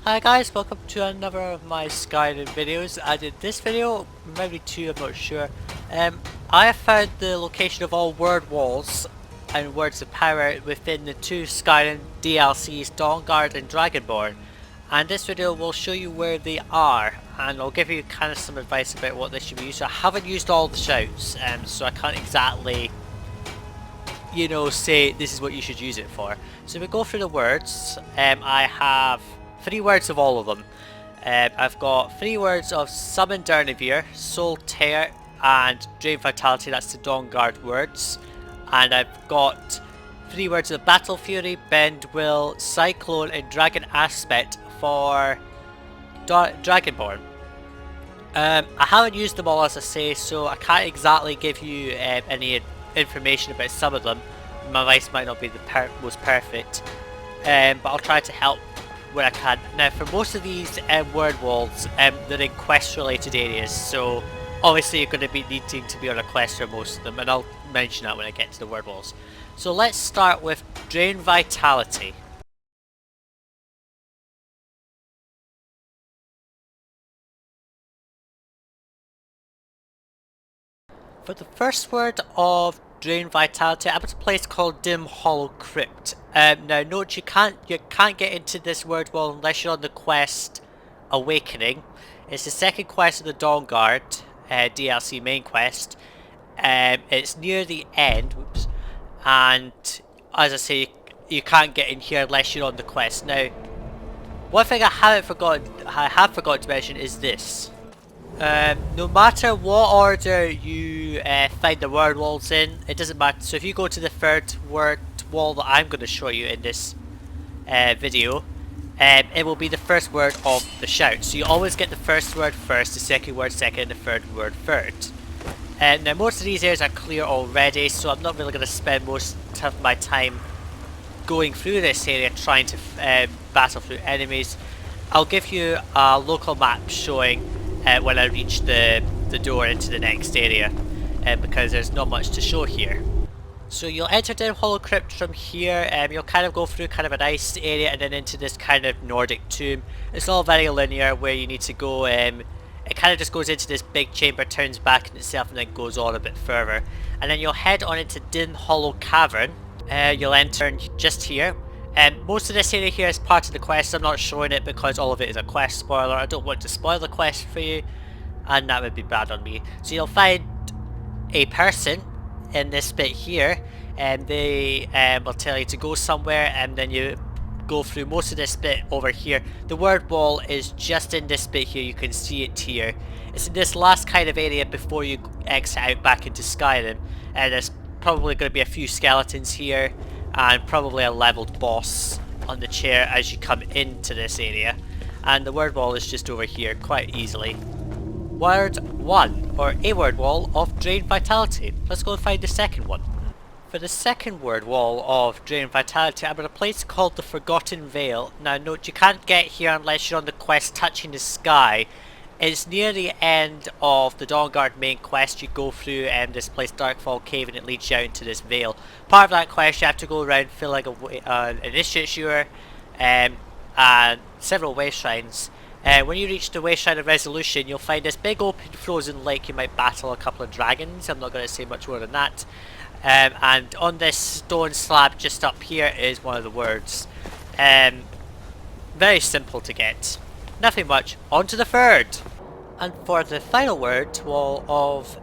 Hi guys, welcome to another of my Skyrim videos, and in this video, maybe two, I'm not sure, I have found the location of all word walls and words of power within the two Skyrim DLCs, Dawnguard and Dragonborn, and this video will show you where they are, and I'll give you kind of some advice about what they should be used. So I haven't used all the shouts, so I can't exactly, you know, say this is what you should use it for. So we go through the words. I have 3 words of all of them. I've got 3 words of Summon Durnehviir, Soul Tear and Drain Vitality, that's the Dawnguard words. And I've got 3 words of Battle Fury, Bend Will, Cyclone and Dragon Aspect for Dragonborn. I haven't used them all, as I say, so I can't exactly give you any information about some of them. My advice might not be the most perfect, but I'll try to help where I can. Now, for most of these word walls, they're in quest related areas, so obviously you're going to be needing to be on a quest for most of them, and I'll mention that when I get to the word walls. So let's start with Drain Vitality. For the first word of Drain Vitality, I'm at a place called Dim Hollow Crypt. Now note you can't get into this word wall unless you're on the quest Awakening. It's the second quest of the Dawnguard DLC main quest. It's near the end, whoops, and as I say, you can't get in here unless you're on the quest. Now, one thing I have forgotten to mention is this. No matter what order you find the word walls in, it doesn't matter. So if you go to the third word wall that I'm going to show you in this video, it will be the first word of the shout. So you always get the first word first, the second word second, and the third word third. Now most of these areas are clear already, so I'm not really going to spend most of my time going through this area trying to battle through enemies. I'll give you a local map showing when I reach the door into the next area, because there's not much to show here. So you'll enter Dim Hollow Crypt from here, you'll kind of go through kind of a nice area and then into this kind of Nordic tomb. It's all very linear where you need to go. It kind of just goes into this big chamber, turns back in itself and then goes on a bit further. And then you'll head on into Dim Hollow Cavern. You'll enter just here. Most of this area here is part of the quest. I'm not showing it because all of it is a quest spoiler. I don't want to spoil the quest for you, and that would be bad on me. So you'll find a person in this bit here, and they will tell you to go somewhere, and then you go through most of this bit over here. The word wall is just in this bit here. You can see it here. It's in this last kind of area before you exit out back into Skyrim, and there's probably going to be a few skeletons here and probably a leveled boss on the chair as you come into this area, and the word wall is just over here quite easily. Word 1, or a word wall of Drain Vitality. Let's go and find the second one. For the second word wall of Drain Vitality, I'm at a place called the Forgotten Vale. Now note, you can't get here unless you're on the quest Touching the Sky. It's near the end of the Dawnguard main quest. You go through this place, Darkfall Cave, and it leads you out into this vale. Part of that quest, you have to go around filling an initiate and several way shrines. When you reach the way shrine of Resolution, you'll find this big open frozen lake. You might battle a couple of dragons. I'm not going to say much more than that. And on this stone slab just up here is one of the words. Very simple to get. Nothing much. On to the third. And for the final word wall of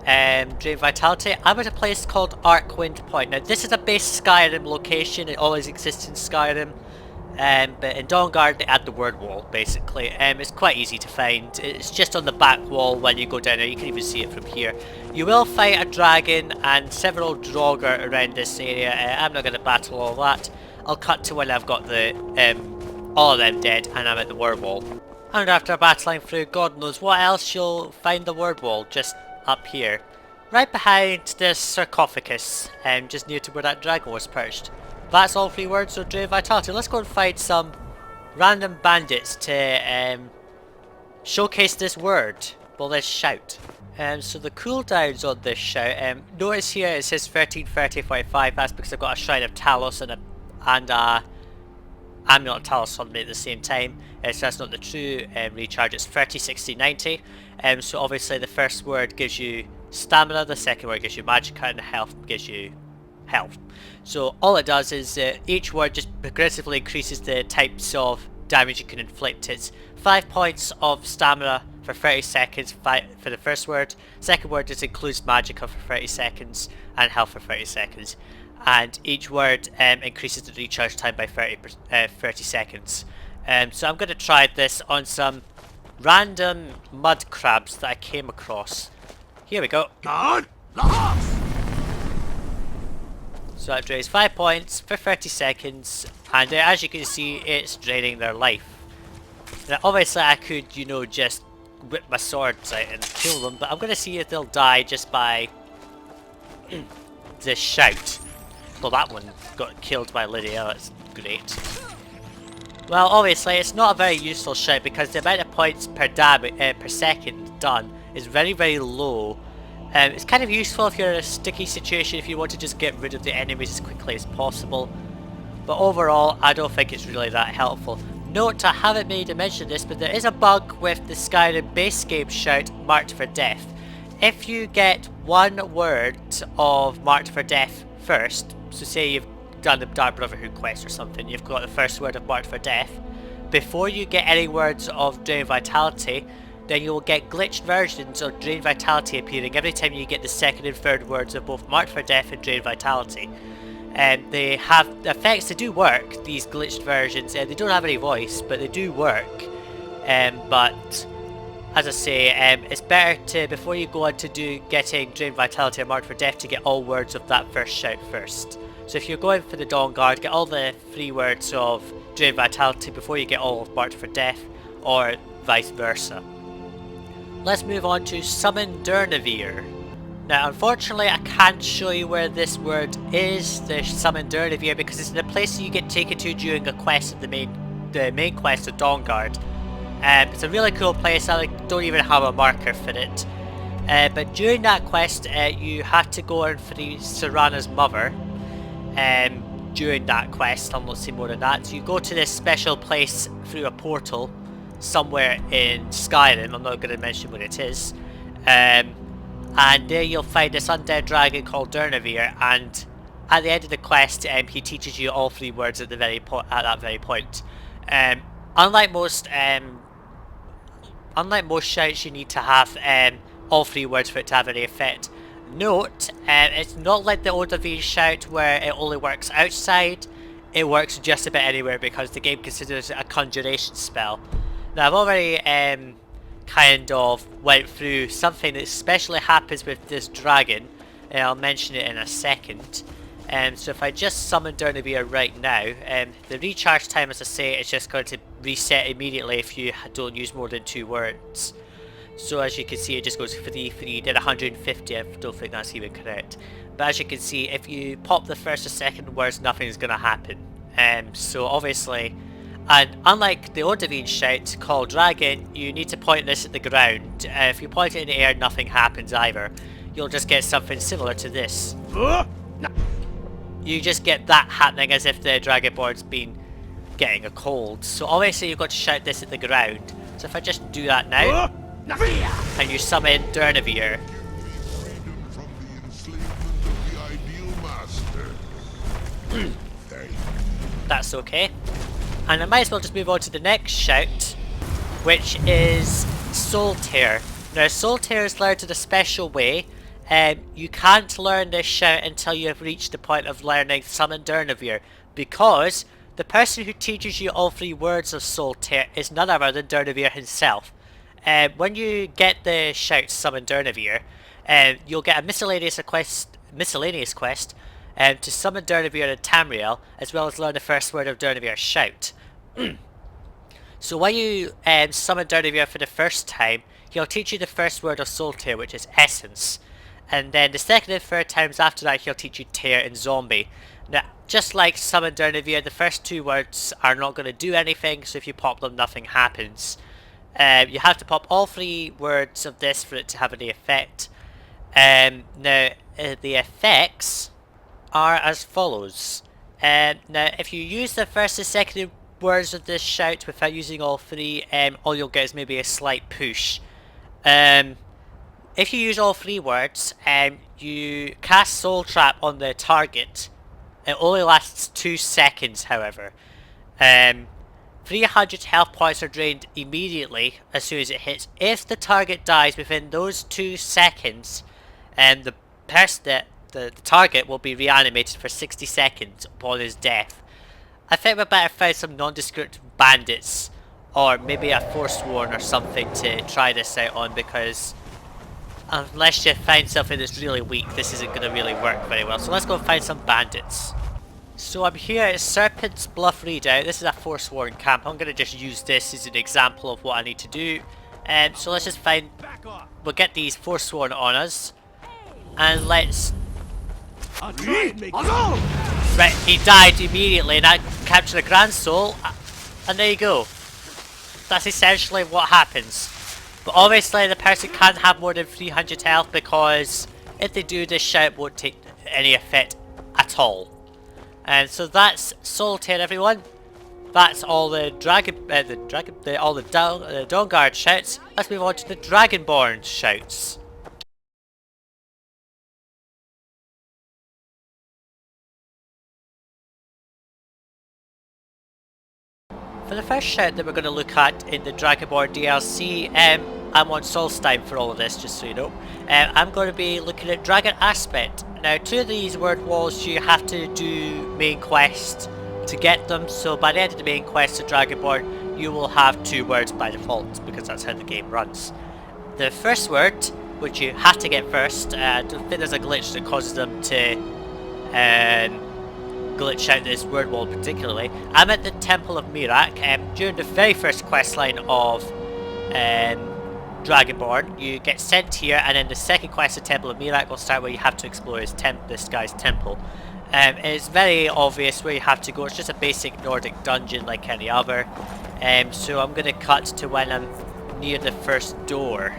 Drain Vitality, I'm at a place called Arcwind Point. Now this is a base Skyrim location. It always exists in Skyrim. But in Dawnguard they add the word wall basically. It's quite easy to find. It's just on the back wall when you go down there. You can even see it from here. You will fight a dragon and several Draugr around this area. I'm not going to battle all that. I'll cut to when I've got the all of them dead and I'm at the word wall. And after battling through God knows what else, you'll find the word wall just up here. Right behind this sarcophagus, just near to where that dragon was perched. That's all 3 words of Drain Vitality. Let's go and find some random bandits to showcase this word. Well, this shout. So the cooldowns on this shout, notice here it says 13:30:45. That's because I've got a Shrine of Talos and a Amulet Talisman at the same time, so that's not the true recharge. It's 30, 60, 90. So obviously the first word gives you stamina, the second word gives you magicka, and health gives you health. So all it does is each word just progressively increases the types of damage you can inflict. It's 5 points of stamina for 30 seconds for the first word. Second word just includes magicka for 30 seconds and health for 30 seconds. And each word increases the recharge time by 30 seconds. So I'm going to try this on some random mud crabs that I came across. Here we go. So that drains 5 points for 30 seconds, and as you can see, it's draining their life. Now obviously I could, you know, just whip my swords out and kill them, but I'm going to see if they'll die just by this shout. Well, that one got killed by Lydia, that's great. Well, obviously it's not a very useful shout because the amount of points per second done is very, very low. It's kind of useful if you're in a sticky situation, if you want to just get rid of the enemies as quickly as possible. But overall, I don't think it's really that helpful. Note, I haven't made a mention of this, but there is a bug with the Skyrim base game shout, Marked for Death. If you get one word of Marked for Death first, so say you've done the Dark Brotherhood quest or something, you've got the first word of Marked for Death, before you get any words of Drain Vitality, then you will get glitched versions of Drain Vitality appearing every time you get the second and third words of both Marked for Death and Drain Vitality. They have the effects, they do work, these glitched versions. They don't have any voice, but they do work. But as I say, it's better to, before you go on to getting Drain Vitality or Marked for Death, to get all words of that first shout first. So if you're going for the Dawnguard, get all the 3 words of Drain Vitality before you get all of Marked for Death, or vice versa. Let's move on to Summon Durnehviir. Now unfortunately I can't show you where this word is, the Summon Durnehviir, because it's in a place you get taken to during a quest of the main quest of Dawnguard. It's a really cool place, I don't even have a marker for it. But during that quest you have to go and free Serana's mother. During that quest, I'll not say more than that. So you go to this special place through a portal somewhere in Skyrim, I'm not going to mention what it is. And there you'll find this undead dragon called Durnehviir, and at the end of the quest he teaches you all 3 words at that very point. Unlike most shouts, you need to have all 3 words for it to have any effect. Note, it's not like the Durnehviir shout where it only works outside, it works just about anywhere because the game considers it a conjuration spell. Now I've already kind of went through something that especially happens with this dragon, and I'll mention it in a second. So if I just summon Durnehviir right now, the recharge time, as I say, is just going to reset immediately if you don't use more than 2 words. So as you can see, it just goes 3, 3, then 150, I don't think that's even correct. But as you can see, if you pop the first or second words, nothing's going to happen. So obviously, and unlike the Durnehviir shout called Dragon, you need to point this at the ground. If you point it in the air, nothing happens either. You'll just get something similar to this. You just get that happening as if the Dragonborn's been getting a cold. So obviously you've got to shout this at the ground. So if I just do that now, and you summon Durnehviir. That's okay. And I might as well just move on to the next shout, which is Soul Tear. Now Soul Tear is learned in a special way. You can't learn this shout until you have reached the point of learning Summon Durnehviir, because the person who teaches you all 3 words of Soul Tear is none other than Durnehviir himself. When you get the shout Summon Durnehviir, you'll get a miscellaneous quest to summon Durnehviir and Tamriel, as well as learn the first word of Durnehviir's shout. So when you summon Durnehviir for the first time, he'll teach you the first word of Soul Tear, which is Essence. And then the second and third times after that, he'll teach you Tear and Zombie. Now, just like Summon Durnehviir, the first 2 words are not going to do anything, so if you pop them, nothing happens. You have to pop all 3 words of this for it to have any effect. Now, the effects are as follows. Now, if you use the first and second words of this shout without using all three, all you'll get is maybe a slight push. If you use all three words, you cast Soul Trap on the target. It only lasts 2 seconds, however. 300 health points are drained immediately as soon as it hits. If the target dies within those 2 seconds, the target will be reanimated for 60 seconds upon his death. I think we better find some nondescript bandits, or maybe a Forsworn or something to try this out on, because unless you find something that's really weak, this isn't going to really work very well. So let's go and find some bandits. So I'm here at Serpent's Bluff Redoubt. This is a Forsworn camp. I'm going to just use this as an example of what I need to do. So let's just find... We'll get these Forsworn on us. And let's... Right, he died immediately and I captured a Grand Soul. And there you go. That's essentially what happens. But obviously the person can't have more than 300 health, because if they do, this shout won't take any effect at all. And so that's Solitaire, everyone. That's all the Dawnguard shouts. Let's move on to the Dragonborn shouts. For the first shout that we're going to look at in the Dragonborn DLC, I'm on Solstein for all of this, just so you know. I'm going to be looking at Dragon Aspect. Now, 2 of these word walls you have to do main quest to get them, so by the end of the main quest of Dragonborn, you will have 2 words by default, because that's how the game runs. The first word, which you have to get first, I don't think there's a glitch that causes them to glitch out this word wall particularly. I'm at the Temple of Mirak. During the very first quest line of Dragonborn, you get sent here, and then the second quest, the Temple of Mirak, will start where you have to explore this guy's temple. It's very obvious where you have to go. It's just a basic Nordic dungeon like any other. So I'm going to cut to when I'm near the first door.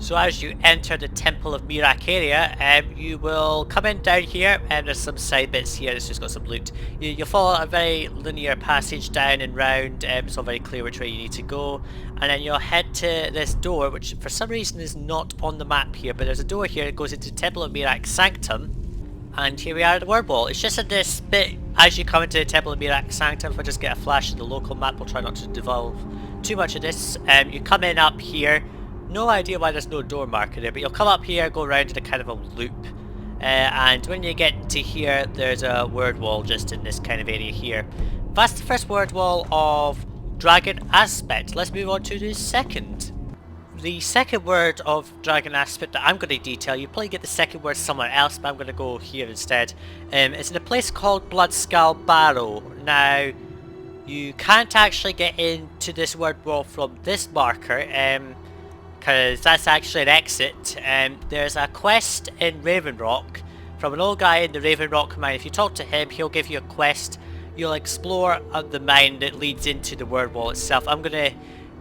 So as you enter the Temple of Mirak area, you will come in down here, and there's some side bits here. It's just got some loot. You'll follow a very linear passage down and round. It's all very clear which way you need to go, and then you'll head to this door, which for some reason is not on the map here, but there's a door here that goes into Temple of Mirak Sanctum, and here we are at the word wall. It's just at this bit as you come into the Temple of Mirak Sanctum. If I just get a flash of the local map, we'll try not to devolve too much of this. You come in up here. No idea why there's no door marker there, but you'll come up here, go around in a kind of a loop, and when you get to here, there's a word wall just in this kind of area here. That's the first word wall of Dragon Aspect. Let's move on to the second. The second word of Dragon Aspect that I'm going to detail, you probably get the second word somewhere else, but I'm going to go here instead. It's in a place called Bloodskull Barrow. Now, you can't actually get into this word wall from this marker, because that's actually an exit. There's a quest in Ravenrock from an old guy in the Ravenrock mine. If you talk to him, he'll give you a quest. You'll explore the mine that leads into the word wall itself. I'm gonna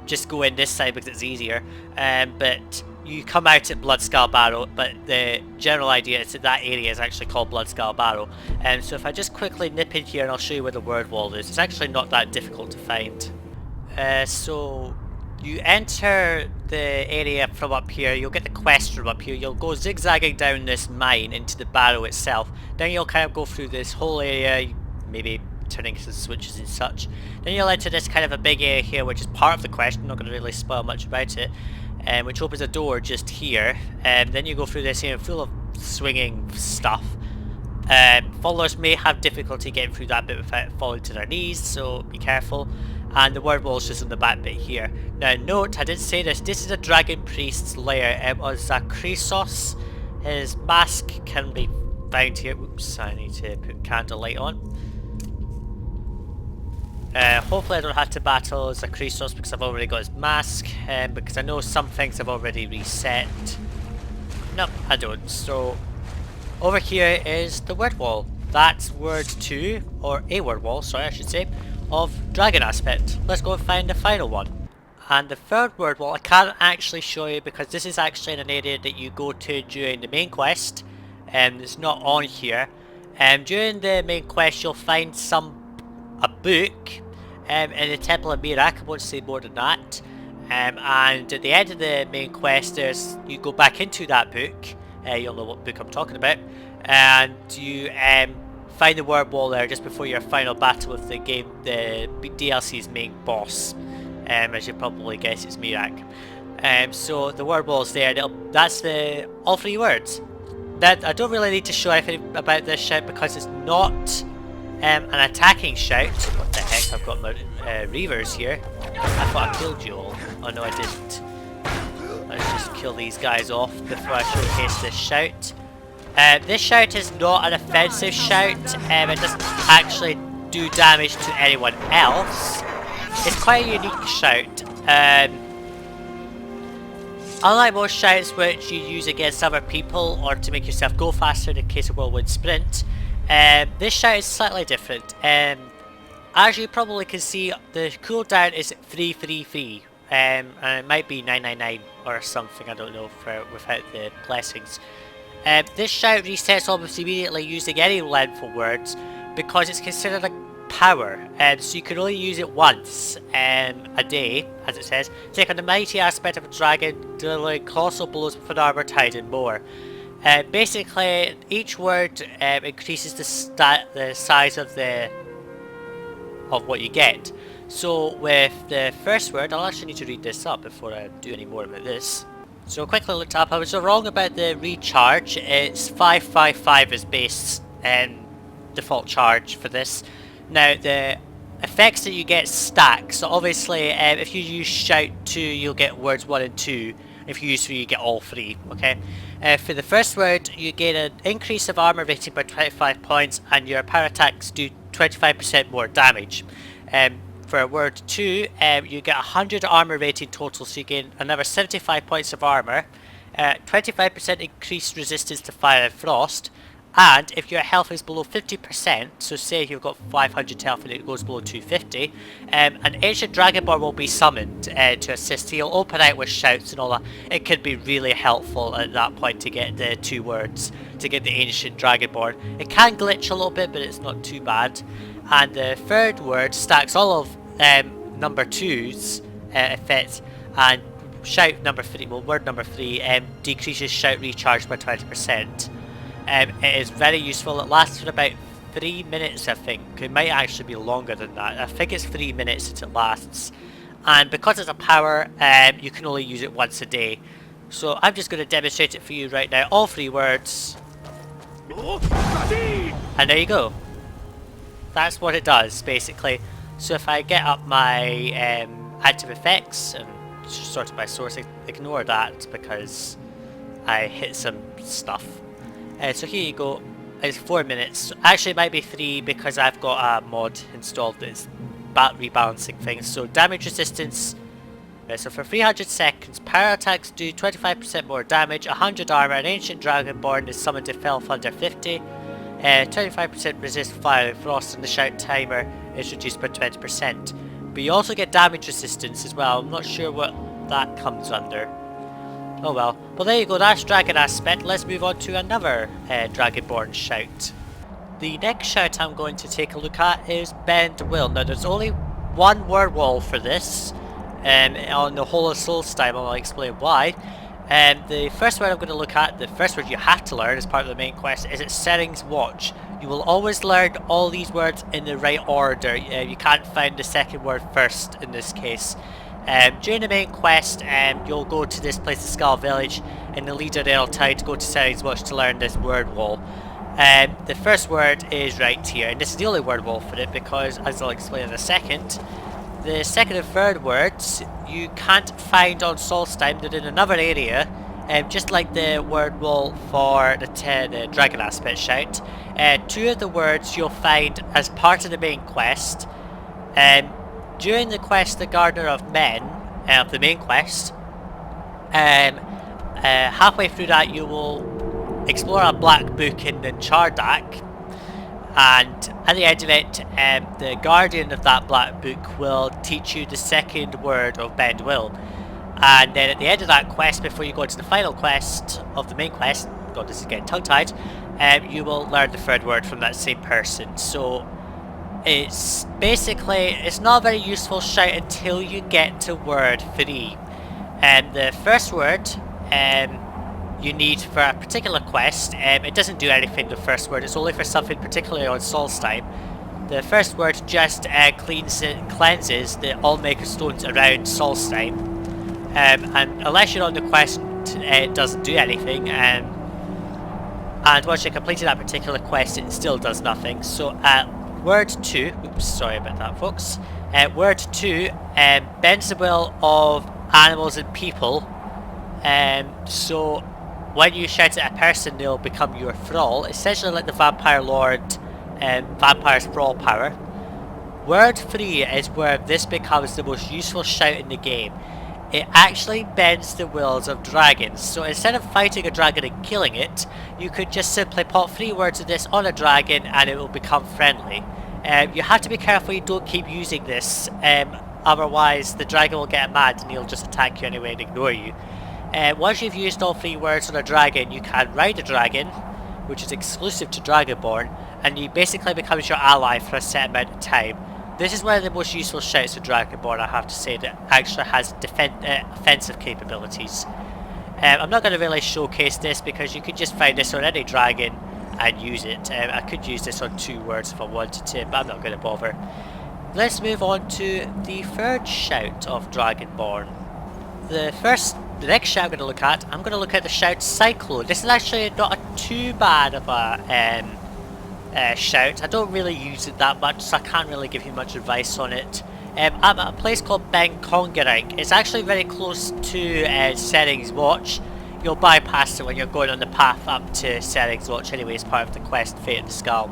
just go in this side because it's easier. But you come out at Bloodskull Barrow, but the general idea is that that area is actually called Bloodskull Barrow. So if I just quickly nip in here and I'll show you where the word wall is. It's actually not that difficult to find. So you enter the area from up here, you'll get the quest from up here, you'll go zigzagging down this mine into the barrow itself, then you'll kind of go through this whole area, maybe turning some switches and such. Then you'll enter this kind of a big area here, which is part of the quest. I'm not going to really spoil much about it, which opens a door just here, and then you go through this area full of swinging stuff. Followers may have difficulty getting through that bit without falling to their knees, so be careful. And the word wall is just on the back bit here. Now note, I didn't say this is a dragon priest's lair. It was a Chrysos. His mask can be found here. Oops, I need to put candlelight on. Hopefully I don't have to battle as a Chrysos because I've already got his mask. Because I know some things I've already reset. Nope, I don't. So over here is the word wall. That's word 2, or a word wall, sorry I should say, of Dragon Aspect. Let's go and find the final one. And the third word wall I can't actually show you because this is actually in an area that you go to during the main quest, and it's not on here. During the main quest you'll find a book in the Temple of Mirak. I won't say more than that. And at the end of the main quest, you go back into that book. You'll know what book I'm talking about, and you find the word wall there just before your final battle with the game, the DLC's main boss. As you probably guess, it's Mirak. So the word wall's there. That's all 3 words. That I don't really need to show anything about this shout because it's not an attacking shout. What the heck? I've got my reavers here. I thought I killed you all. Oh no, I didn't. Let's just kill these guys off before I showcase this shout. This shout is not an offensive shout. It doesn't actually do damage to anyone else. It's quite a unique shout. Unlike most shouts which you use against other people or to make yourself go faster in the case of Whirlwind Sprint, this shout is slightly different. As you probably can see, the cooldown is 333, and it might be 999 or something, I don't know, without the blessings. This shout resets almost immediately using any length of words because it's considered a power, so you can only use it once a day, as it says. Take on the mighty aspect of a dragon, delivering colossal blows with an armor tide and more. Basically, each word increases the size of what you get. So with the first word, I'll actually need to read this up before I do any more about this. So quickly looked up, I was wrong about the recharge. It's 555 as base default charge for this. Now the effects that you get stack, so obviously if you use shout 2 you'll get words 1 and 2, if you use 3 you get all 3, okay? For the first word you gain an increase of armor rating by 25 points and your power attacks do 25% more damage. For word 2 you get 100 armor rating total, so you gain another 75 points of armor, 25% increased resistance to fire and frost, and if your health is below 50%, so say you've got 500 health and it goes below 250, an ancient dragonborn will be summoned to assist. He'll open out with shouts and all that. It could be really helpful at that point to get the 2 words, to get the ancient dragonborn. It can glitch a little bit, but it's not too bad. And the third word stacks all of number 2's effects, and shout number 3, well, word number 3 decreases shout recharge by 20%. It is very useful. It lasts for about 3 minutes, I think. It might actually be longer than that. I think it's 3 minutes that it lasts. And because it's a power, you can only use it once a day. So I'm just going to demonstrate it for you right now. All 3 words. And there you go. That's what it does, basically. So if I get up my active effects and sort it by source, ignore that because I hit some stuff. So here you go, it's 4 minutes. Actually it might be 3 because I've got a mod installed that's rebalancing things. So damage resistance, so for 300 seconds, power attacks do 25% more damage, 100 armor, an ancient dragonborn is summoned to health under 50, 25% resist fire and frost, and the shout timer is reduced by 20%. But you also get damage resistance as well. I'm not sure what that comes under. Oh well. Well, there you go, that's Dragon Aspect. Let's move on to another Dragonborn shout. The next shout I'm going to take a look at is Bend Will. Now, there's only one word wall for this on the whole of Solstheim. I'll explain why. The first word I'm going to look at, the first word you have to learn as part of the main quest, is Settings Watch. You will always learn all these words in the right order. You can't find the second word first in this case. During the main quest, you'll go to this place, the Skull Village, and the leader there will tell you to go to Settings Watch to learn this word wall. The first word is right here, and this is the only word wall for it because, as I'll explain in a second, the second and third words you can't find on Solstheim. They're in another area, just like the word wall for the Dragon Aspect shout. 2 of the words you'll find as part of the main quest. During the quest, the Gardener of Men, of the main quest, halfway through that you will explore a black book in the Chardak, and at the end of it, the guardian of that black book will teach you the second word of Bend Will. And then at the end of that quest, before you go into the final quest of the main quest, God, this is getting tongue-tied, you will learn the third word from that same person. So It's basically, it's not a very useful shout until you get to word 3. And the first word you need for a particular quest, it doesn't do anything, the first word, it's only for something particularly on Solstheim. The first word just cleanses the Allmaker stones around Solstheim. And unless you're on the quest, it doesn't do anything. And once you completed that particular quest, it still does nothing. So word 2, oops, sorry about that folks. Word 2 bends the will of animals and people. So when you shout at a person, they'll become your thrall, essentially like the Vampire Lord Vampire's Thrall power. Word 3 is where this becomes the most useful shout in the game. It actually bends the wills of dragons, so instead of fighting a dragon and killing it, you could just simply pop 3 words of this on a dragon and it will become friendly. You have to be careful you don't keep using this, otherwise the dragon will get mad and he'll just attack you anyway and ignore you. Once you've used all 3 words on a dragon, you can ride a dragon, which is exclusive to Dragonborn, and he basically becomes your ally for a set amount of time. This is one of the most useful shouts of Dragonborn, I have to say, that actually has offensive capabilities. I'm not going to really showcase this because you can just find this on any dragon and use it. I could use this on 2 words if I wanted to, but I'm not going to bother. Let's move on to the third shout of Dragonborn. The next shout I'm going to look at the shout Cyclone. This is actually not too bad of a shout. I don't really use it that much, so I can't really give you much advice on it. I'm at a place called Kongerik. It's actually very close to Sering's Watch. You'll bypass it when you're going on the path up to Sering's Watch anyway, as part of the quest Fate of the Skull.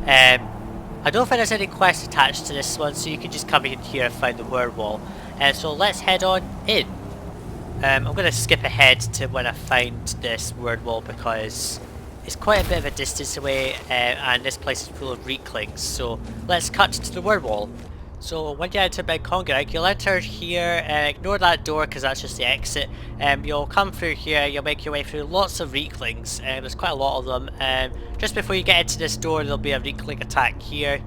I don't think there's any quest attached to this one, so you can just come in here and find the word wall. So let's head on in. I'm going to skip ahead to when I find this word wall because it's quite a bit of a distance away, and this place is full of Reeklings, so let's cut to the word wall. So when you enter Kongerik, you'll enter here, ignore that door because that's just the exit. You'll come through here, you'll make your way through lots of Reeklings, there's quite a lot of them. Just before you get into this door, there'll be a Reekling attack here,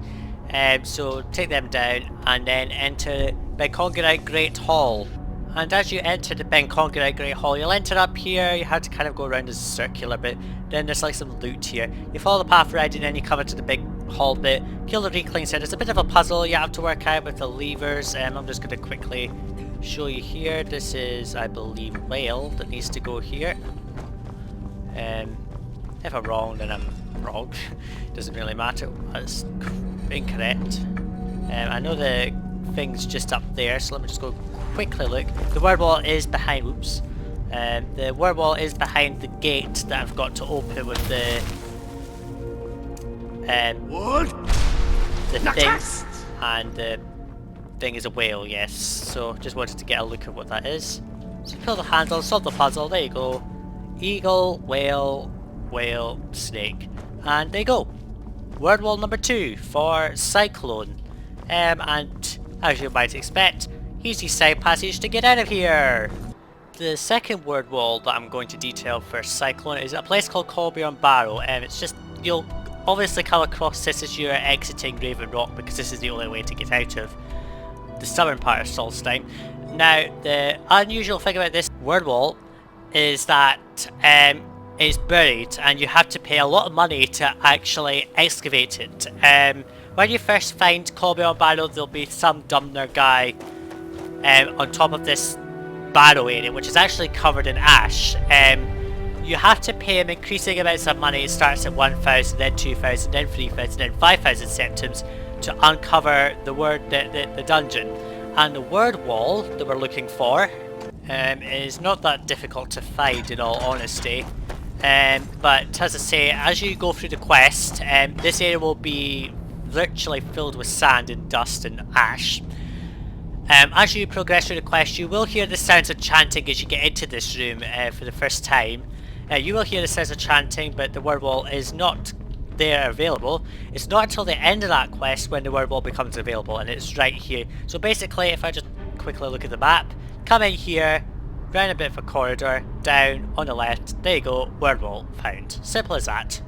so take them down and then enter Kongerik Great Hall. And as you enter the Kongerik Great Hall, you'll enter up here, you have to kind of go around as a circular bit, then there's like some loot here. You follow the path around and then you come into the big hall bit, kill the Reeklings here. There's a bit of a puzzle you have to work out with the levers, I'm just going to quickly show you here. This is, I believe, whale that needs to go here. If I'm wrong, then I'm wrong. Doesn't really matter, that's incorrect. I know the thing's just up there, so let me just go quickly look. The word wall is behind, whoops. The word wall is behind the gate that I've got to open with the thing, and the thing is a whale, yes. So just wanted to get a look at what that is. So pull the handle, solve the puzzle, there you go. Eagle, whale, whale, snake. And there you go. Word wall number 2 for Cyclone. And as you might expect, easy side passage to get out of here. The second word wall that I'm going to detail for Cyclone is a place called Colbion Barrow, and it's just, you'll obviously come across this as you're exiting Raven Rock because this is the only way to get out of the southern part of Solstheim. Now, the unusual thing about this word wall is that it's buried and you have to pay a lot of money to actually excavate it. When you first find Colbion Barrow, there'll be some Dumner guy on top of this barrow area, which is actually covered in ash. You have to pay him increasing amounts of money. It starts at 1,000, then 2,000, then 3,000, then 5,000 septims to uncover the dungeon. And the word wall that we're looking for is not that difficult to find, in all honesty. But as I say, as you go through the quest, this area will be virtually filled with sand and dust and ash. As you progress through the quest, you will hear the sounds of chanting as you get into this room for the first time. You will hear the sounds of chanting, but the word wall is not there available. It's not until the end of that quest when the word wall becomes available, and it's right here. So basically, if I just quickly look at the map, come in here, round a bit of a corridor, down, on the left, there you go, word wall found. Simple as that.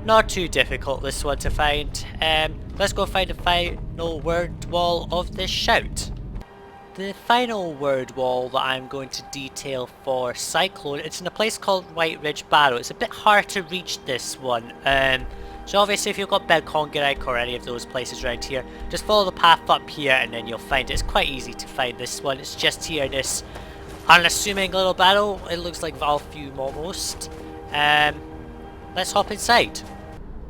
Not too difficult, this one to find. Let's go find the final word wall of this shout. The final word wall that I'm going to detail for Cyclone, it's in a place called White Ridge Barrow. It's a bit hard to reach this one. So obviously if you've got Belcongerike or any of those places around here, just follow the path up here and then you'll find it. It's quite easy to find this one. It's just here in this unassuming little barrow. It looks like Valfume almost. Let's hop inside.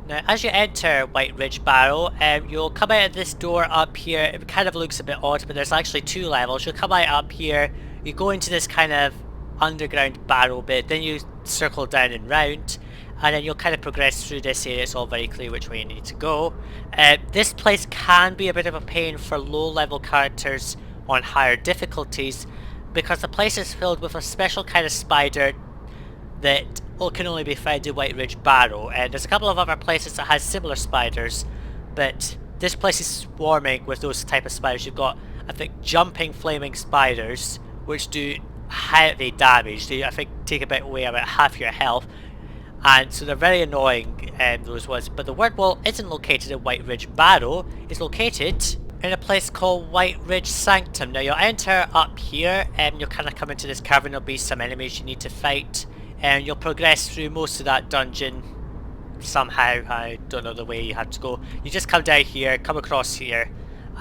Now, as you enter White Ridge Barrow, you'll come out of this door up here. It kind of looks a bit odd, but there's actually 2 levels. You'll come out up here, you go into this kind of underground barrow bit, then you circle down and round, and then you'll kind of progress through this area. It's all very clear which way you need to go. This place can be a bit of a pain for low level characters on higher difficulties, because the place is filled with a special kind of spider that can only be found in White Ridge Barrow, and there's a couple of other places that has similar spiders, but this place is swarming with those type of spiders. You've got, I think, jumping flaming spiders, which do heavy damage. They, I think, take away about half your health, and so they're very annoying, those ones. But the word wall isn't located in White Ridge Barrow, it's located in a place called White Ridge Sanctum. Now you'll enter up here, and you'll kind of come into this cavern. There'll be some enemies you need to fight, and you'll progress through most of that dungeon somehow. I don't know the way you have to go. You just come down here, come across here,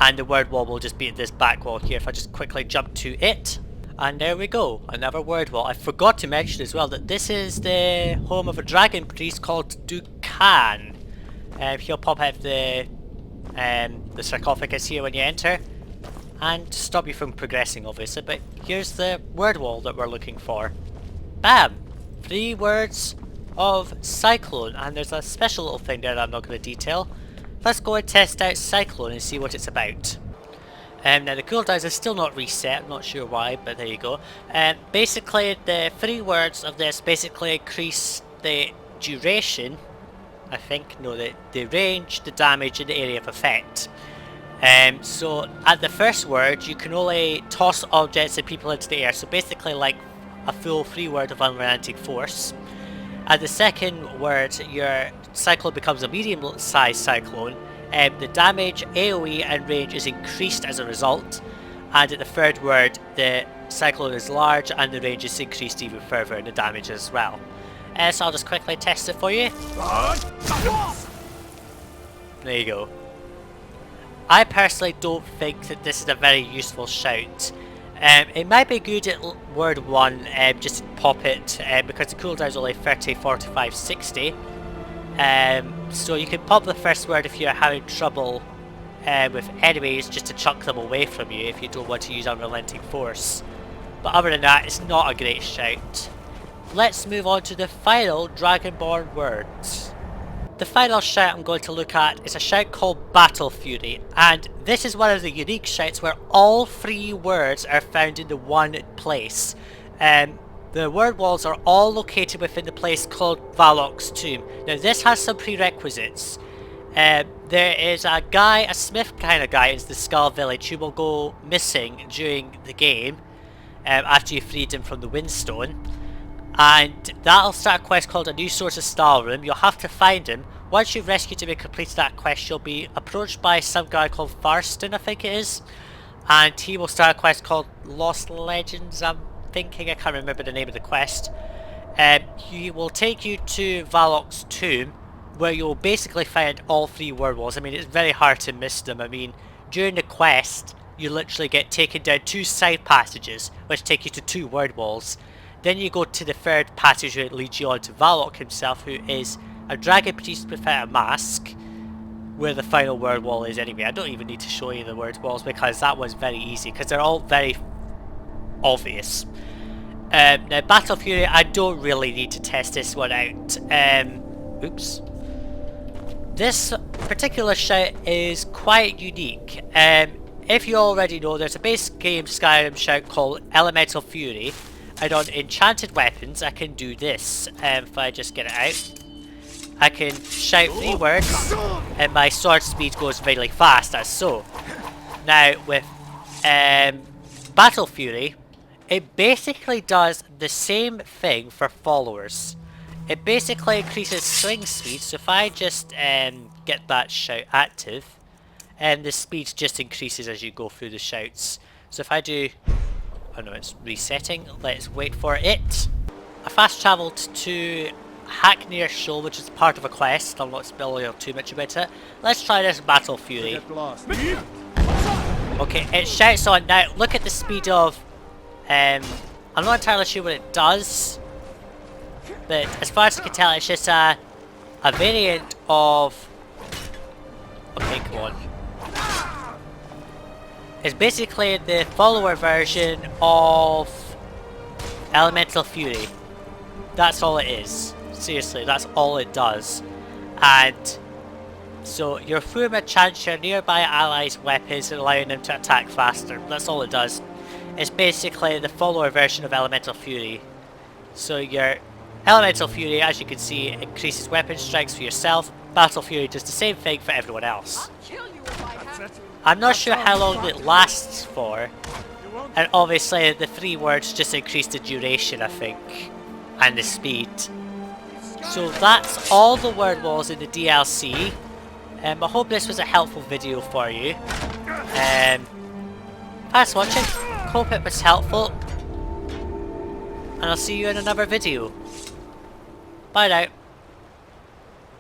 and the word wall will just be at this back wall here. If I just quickly jump to it, and there we go, another word wall. I forgot to mention as well that this is the home of a dragon priest called Dukan. He'll pop out the sarcophagus here when you enter, and stop you from progressing obviously. But here's the word wall that we're looking for. Bam! 3 words of Cyclone, and there's a special little thing there that I'm not going to detail. Let's go and test out Cyclone and see what it's about. Now the cooldowns are still not reset, I'm not sure why, but there you go. Basically the 3 words of this basically increase the duration, I think, no, the range, the damage, and the area of effect. So at the first word you can only toss objects and people into the air, so basically like a full 3 word of unrelenting force. At the second word, your cyclone becomes a medium-sized cyclone, the damage, AoE and range is increased as a result, and at the third word the cyclone is large and the range is increased even further, and the damage as well. So I'll just quickly test it for you. There you go. I personally don't think that this is a very useful shout. It might be good at word 1, just pop it, because the cooldown is only 30, 45, 60. So you can pop the first word if you're having trouble with enemies, just to chuck them away from you if you don't want to use unrelenting force. But other than that, it's not a great shout. Let's move on to the final Dragonborn words. The final shout I'm going to look at is a shout called Battle Fury, and this is one of the unique shouts where all 3 words are found in the one place. The word walls are all located within the place called Valok's Tomb. Now this has some prerequisites. There is a guy, a smith kind of guy in the Skull Village who will go missing during the game after you freed him from the Windstone. And that'll start a quest called A New Source of Stalroom. You'll have to find him. Once you've rescued him and completed that quest, you'll be approached by some guy called Farston, I think it is. And he will start a quest called Lost Legends, I'm thinking. I can't remember the name of the quest. He will take you to Valok's Tomb, where you'll basically find all 3 word walls. I mean, it's very hard to miss them. I mean, during the quest, you literally get taken down 2 side passages, which take you to 2 word walls. Then you go to the 3rd passage that leads you on to Valok himself, who is a dragon priest without a mask, where the final word wall is anyway. I don't even need to show you the word walls because that one's very easy, because they're all very obvious. Now Battle Fury, I don't really need to test this one out. Oops. This particular shout is quite unique. If you already know, there's a base game Skyrim shout called Elemental Fury. And on enchanted weapons, I can do this. If I just get it out, I can shout 3 words, and my sword speed goes really fast, as so. Now, with Battle Fury, it basically does the same thing for followers. It basically increases swing speed, so if I just get that shout active, the speed just increases as you go through the shouts. So if I do... Oh no, it's resetting. Let's wait for it. I fast travelled to Hackney Shoal, which is part of a quest. I'll not spoil too much about it. Let's try this Battle Fury. Okay, it shouts on now. Look at the speed of... I'm not entirely sure what it does, but as far as I can tell, it's just a variant of... Okay, come on. It's basically the follower version of Elemental Fury. That's all it is. Seriously, that's all it does. And so your Fuma charges your nearby allies' weapons, allowing them to attack faster. That's all it does. It's basically the follower version of Elemental Fury. So your Elemental Fury, as you can see, increases weapon strikes for yourself. Battle Fury does the same thing for everyone else. I'm not sure how long it lasts for, and obviously the 3 words just increase the duration, I think, and the speed. So that's all the word walls in the DLC. I hope this was a helpful video for you. Thanks for watching, hope it was helpful, and I'll see you in another video. Bye now.